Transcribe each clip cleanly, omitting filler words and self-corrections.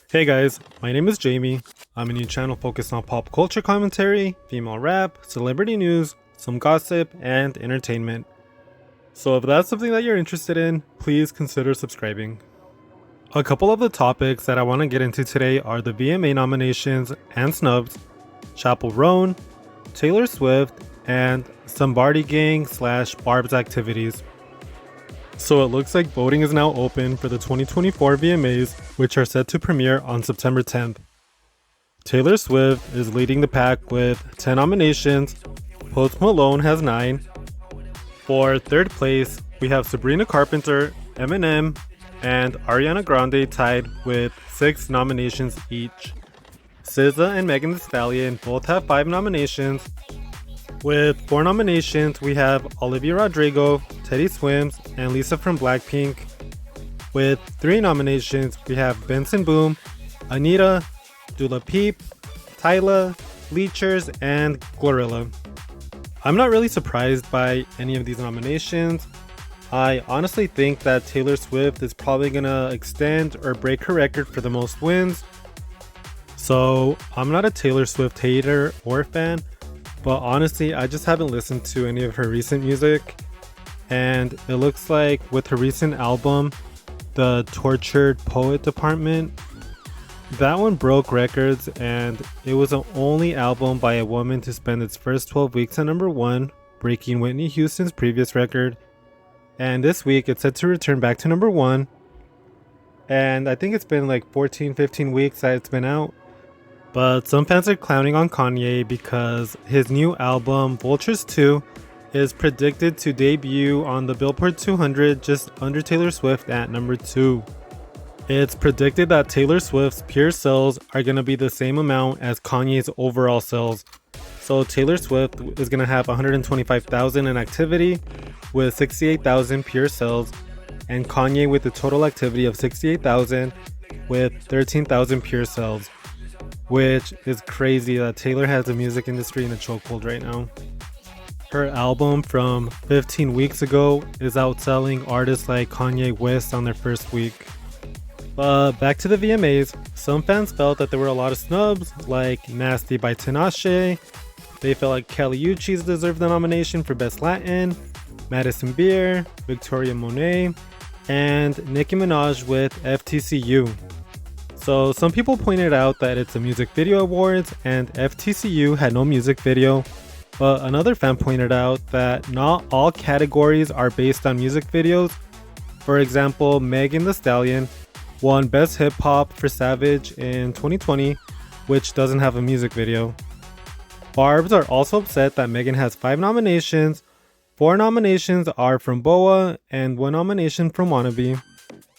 Hey guys, my name is Jamie. I'm a new channel focused on pop culture commentary, female rap, celebrity news, some gossip, and entertainment. So if that's something that you're interested in, please consider subscribing. A couple of the topics that I want to get into today are the VMA nominations and snubs, Chappell Roan, Taylor Swift, and some Bardi Gang / Barbz activities. So it looks like voting is now open for the 2024 VMAs, which are set to premiere on September 10th. Taylor Swift is leading the pack with 10 nominations, Post Malone has 9. For third place, we have Sabrina Carpenter, Eminem, and Ariana Grande tied with 6 nominations each. SZA and Megan Thee Stallion both have 5 nominations. With 4 nominations, we have Olivia Rodrigo, Teddy Swims, and Lisa from Blackpink. With 3 nominations, we have Benson Boom, Anita, Dula Peep, Tyla, Bleachers, and Glorilla. I'm not really surprised by any of these nominations. I honestly think that Taylor Swift is probably gonna extend or break her record for the most wins. So I'm not a Taylor Swift hater or fan, but honestly, I just haven't listened to any of her recent music. And it looks like with her recent album, The Tortured Poet Department, that one broke records, and it was the only album by a woman to spend its first 12 weeks at number 1, breaking Whitney Houston's previous record. And this week it's set to return back to number 1. And I think it's been like 14-15 weeks that it's been out. But some fans are clowning on Kanye because his new album, Vultures 2, is predicted to debut on the Billboard 200 just under Taylor Swift at number 2. It's predicted that Taylor Swift's pure sales are going to be the same amount as Kanye's overall sales. So Taylor Swift is going to have 125,000 in activity with 68,000 pure sales, and Kanye with a total activity of 68,000 with 13,000 pure sales. Which is crazy that Taylor has the music industry in a chokehold right now. Her album from 15 weeks ago is outselling artists like Kanye West on their first week. But back to the VMAs, some fans felt that there were a lot of snubs, like Nasty by Tinashe. They felt like Kelly Uchis deserved the nomination for Best Latin, Madison Beer, Victoria Monet, and Nicki Minaj with FTCU. So some people pointed out that it's a music video awards and FTCU had no music video, but another fan pointed out that not all categories are based on music videos. For example, Megan Thee Stallion won Best Hip Hop for Savage in 2020, which doesn't have a music video. Barbz are also upset that Megan has 5 nominations. 4 nominations are from BoA and 1 nomination from Wannabe.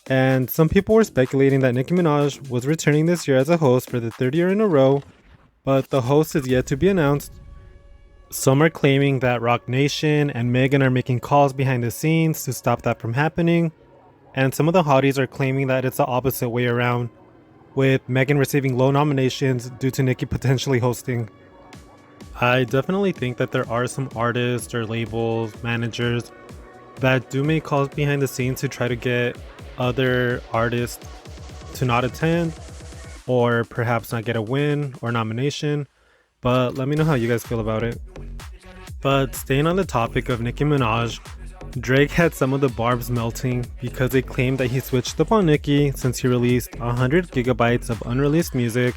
And some people were speculating that Nicki Minaj was returning this year as a host for the 3rd year in a row, but the host is yet to be announced. Some are claiming that Roc Nation and Megan are making calls behind the scenes to stop that from happening, and some of the Hotties are claiming that it's the opposite way around, with Megan receiving low nominations due to Nicki potentially hosting. I definitely think that there are some artists or labels, managers that do make calls behind the scenes to try to get other artists to not attend or perhaps not get a win or nomination, but let me know how you guys feel about it. But staying on the topic of Nicki Minaj, Drake had some of the Barbz melting because they claimed that he switched up on Nicki since he released 100 gigabytes of unreleased music,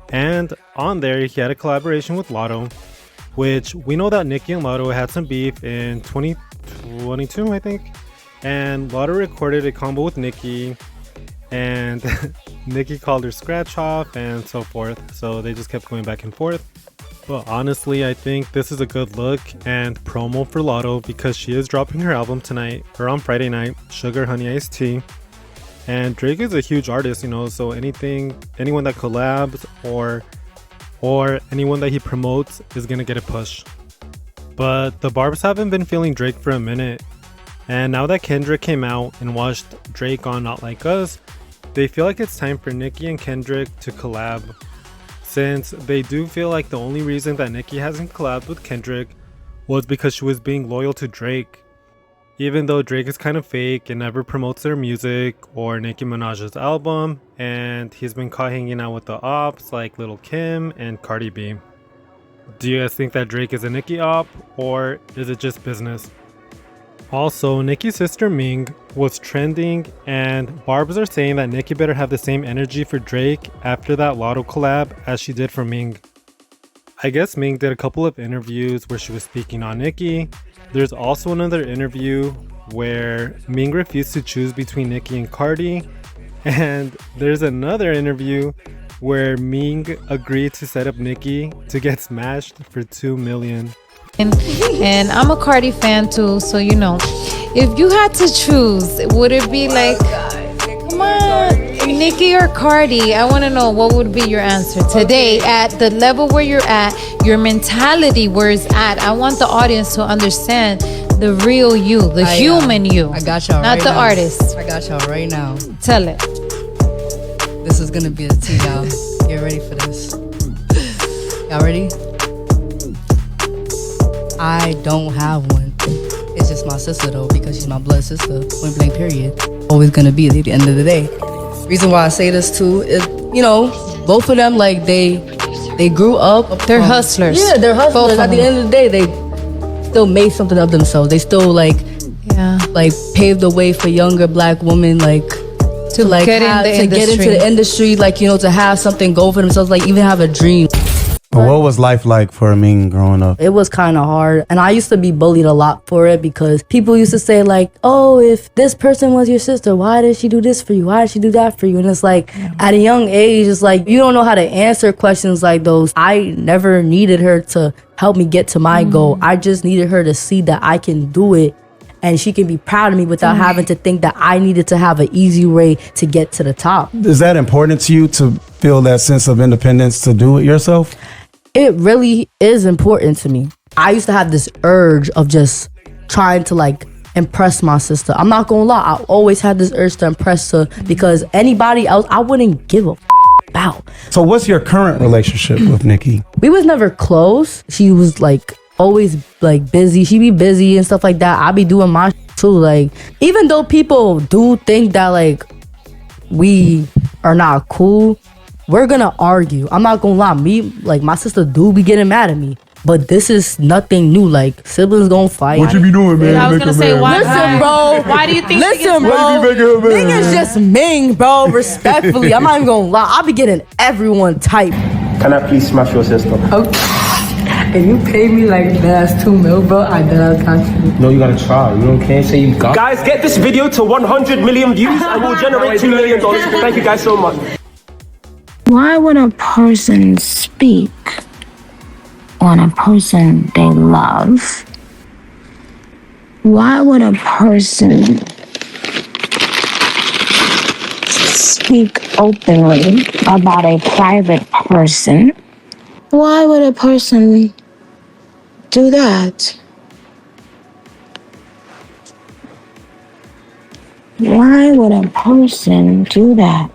and on there he had a collaboration with Latto, which we know that Nicki and Latto had some beef in 2022, I think. And Latto recorded a combo with Nicki, and Nicki called her scratch off and so forth. So they just kept going back and forth. But honestly, I think this is a good look and promo for Latto because she is dropping her album tonight or on Friday night, Sugar Honey Iced Tea. And Drake is a huge artist, you know, so anyone that collabs or anyone that he promotes is gonna get a push. But the Barbz haven't been feeling Drake for a minute. And now that Kendrick came out and watched Drake on Not Like Us, they feel like it's time for Nicki and Kendrick to collab. Since they do feel like the only reason that Nicki hasn't collabed with Kendrick was because she was being loyal to Drake. even though Drake is kind of fake and never promotes their music or Nicki Minaj's album, and he's been caught hanging out with the ops like Lil' Kim and Cardi B. Do you guys think that Drake is a Nicki op, or is it just business? Also, Nicki's sister Ming was trending, and Barbz are saying that Nicki better have the same energy for Drake after that Latto collab as she did for Ming. I guess Ming did a couple of interviews where she was speaking on Nicki. There's also another interview where Ming refused to choose between Nicki and Cardi. And there's another interview where Ming agreed to set up Nicki to get smashed for $2 million. And I'm a Cardi fan too, so you know, if you had to choose, would it be like, come on, Nicki or Cardi? I want to know what would be your answer today at the level where you're at, your mentality where it's at. I want the audience to understand the real you, the human you. I got y'all not right the now. artist. I got y'all right now. Tell it. This is gonna be a tea, y'all. Get ready for this. Y'all ready? I don't have one. It's just my sister though, because she's my blood sister. Point blank period. Always gonna be at the end of the day. Reason why I say this too is, you know, both of them, like they grew up. They're hustlers. Yeah, they're hustlers. Both At the end of the day, they still made something of themselves. They still like paved the way for younger black women to get into the industry, like, you know, to have something go for themselves, like even have a dream. What was life like for Ming growing up? It was kind of hard, and I used to be bullied a lot for it because people used to say like, oh, if this person was your sister, why did she do this for you? Why did she do that for you? And it's like, at a young age, it's like, you don't know how to answer questions like those. I never needed her to help me get to my goal. I just needed her to see that I can do it, and she can be proud of me without having to think that I needed to have an easy way to get to the top. Is that important to you, to feel that sense of independence to do it yourself? It really is important to me. I used to have this urge of just trying to like impress my sister. I'm not gonna lie, I always had this urge to impress her because anybody else I wouldn't give a about. So what's your current relationship with Nicki? We was never close. She was like always like busy. She be busy and stuff like that. I be doing my too. Like, even though people do think that like we are not cool, we're gonna argue. I'm not gonna lie, me, like my sister do be getting mad at me, but this is nothing new. Like, siblings gonna fight. What you be doing, man? I was gonna say, why? Listen, bro. Why do you think? Listen, bro. Ming is just Ming, bro. Respectfully, I'm not even gonna lie. I be getting everyone type. Can I please smash your sister? If you pay me like that's $2 million, bro, I bet I got you. No, you gotta try. You can't say you got. Guys, get this video to 100 million views and we'll generate $2 million. Thank you guys so much. Why would a person speak on a person they love? Why would a person speak openly about a private person? Why would a person do that? Why would a person do that?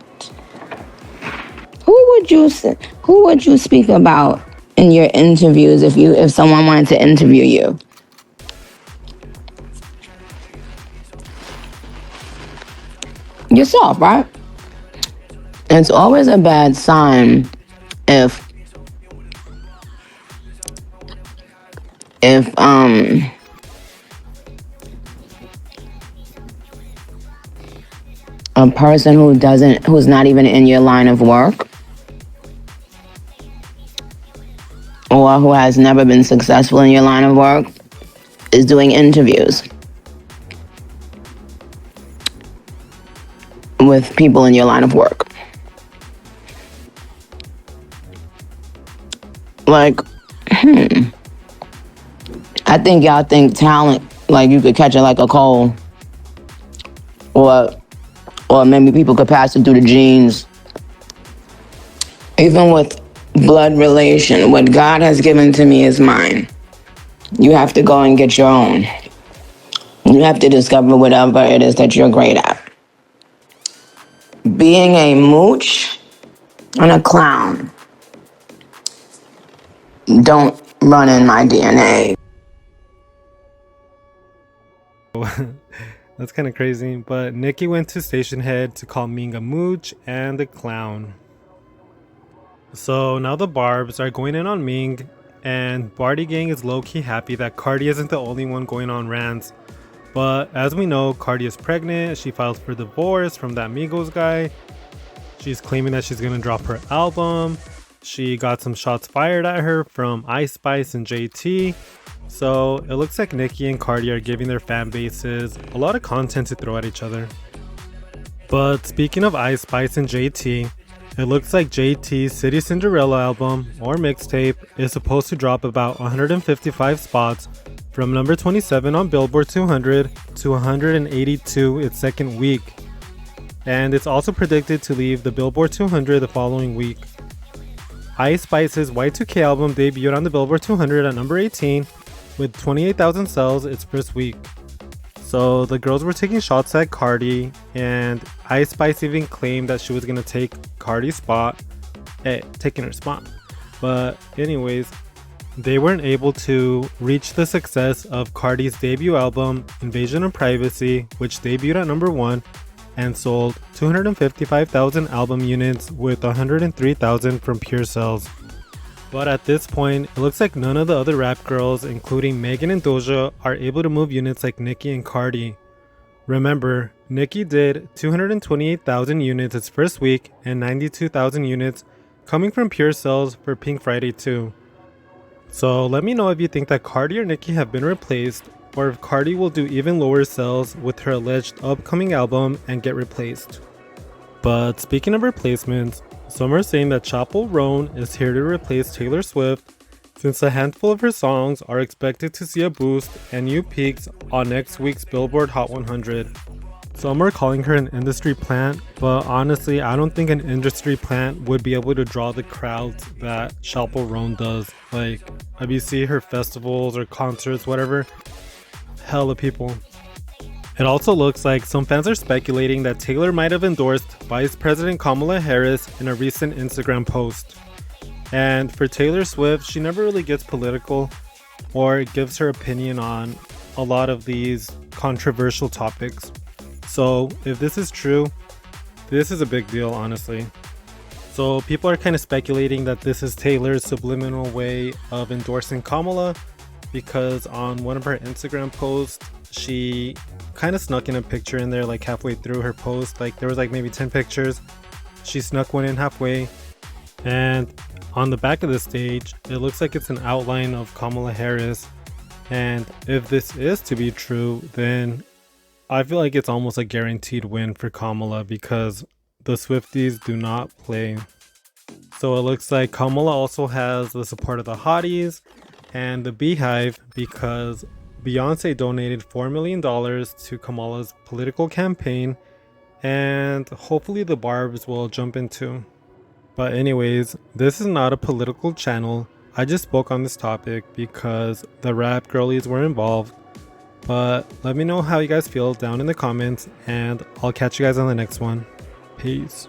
Who would you speak about in your interviews if someone wanted to interview you? Yourself, right? It's always a bad sign if a person who's not even in your line of work, or who has never been successful in your line of work, is doing interviews with people in your line of work. Like, I think y'all think talent, like you could catch it like a cold, or maybe people could pass it through the genes. Even with blood relation, what God has given to me is mine. You have to go and get your own. You have to discover whatever it is that you're great at. Being a mooch and a clown don't run in my DNA. That's kind of crazy. But Nicki went to station head to call Ming a mooch and a clown. So now the Barbz are going in on Ming, and Barty Gang is low-key happy that Cardi isn't the only one going on rants. But as we know, Cardi is pregnant. She filed for divorce from that Migos guy. She's claiming that she's gonna drop her album. She got some shots fired at her from Ice Spice and JT. So it looks like Nicki and Cardi are giving their fan bases a lot of content to throw at each other. But speaking of Ice Spice and JT, it looks like JT's City Cinderella album or mixtape is supposed to drop about 155 spots from number 27 on Billboard 200 to 182 its second week. And it's also predicted to leave the Billboard 200 the following week. Ice Spice's Y2K album debuted on the Billboard 200 at number 18 with 28,000 sales its first week. So the girls were taking shots at Cardi, and Ice Spice even claimed that she was gonna take Cardi's spot, taking her spot. But anyways, they weren't able to reach the success of Cardi's debut album, Invasion of Privacy, which debuted at number 1 and sold 255,000 album units with 103,000 from pure sales. But at this point, it looks like none of the other rap girls, including Megan and Doja, are able to move units like Nicki and Cardi. Remember, Nicki did 228,000 units its first week and 92,000 units coming from pure sales for Pink Friday 2. So let me know if you think that Cardi or Nicki have been replaced, or if Cardi will do even lower sales with her alleged upcoming album and get replaced. But speaking of replacements, some are saying that Chappell Roan is here to replace Taylor Swift, since a handful of her songs are expected to see a boost and new peaks on next week's Billboard Hot 100. Some are calling her an industry plant, but honestly, I don't think an industry plant would be able to draw the crowds that Chappell Roan does. Like, if you see her festivals or concerts, whatever, hella people. It also looks like some fans are speculating that Taylor might have endorsed Vice President Kamala Harris in a recent Instagram post. And for Taylor Swift, she never really gets political or gives her opinion on a lot of these controversial topics. So if this is true, this is a big deal, honestly. So people are kind of speculating that this is Taylor's subliminal way of endorsing Kamala, because on one of her Instagram posts, she kind of snuck in a picture in there like halfway through her post. Like there was like maybe 10 pictures. She snuck one in halfway, and on the back of the stage, it looks like it's an outline of Kamala Harris. And if this is to be true, then I feel like it's almost a guaranteed win for Kamala, because the Swifties do not play. So it looks like Kamala also has the support of the Hotties and the Beehive, because Beyonce donated $4 million to Kamala's political campaign, and hopefully the Barbz will jump into. But anyways, this is not a political channel. I just spoke on this topic because the rap girlies were involved. But let me know how you guys feel down in the comments, and I'll catch you guys on the next one. Peace.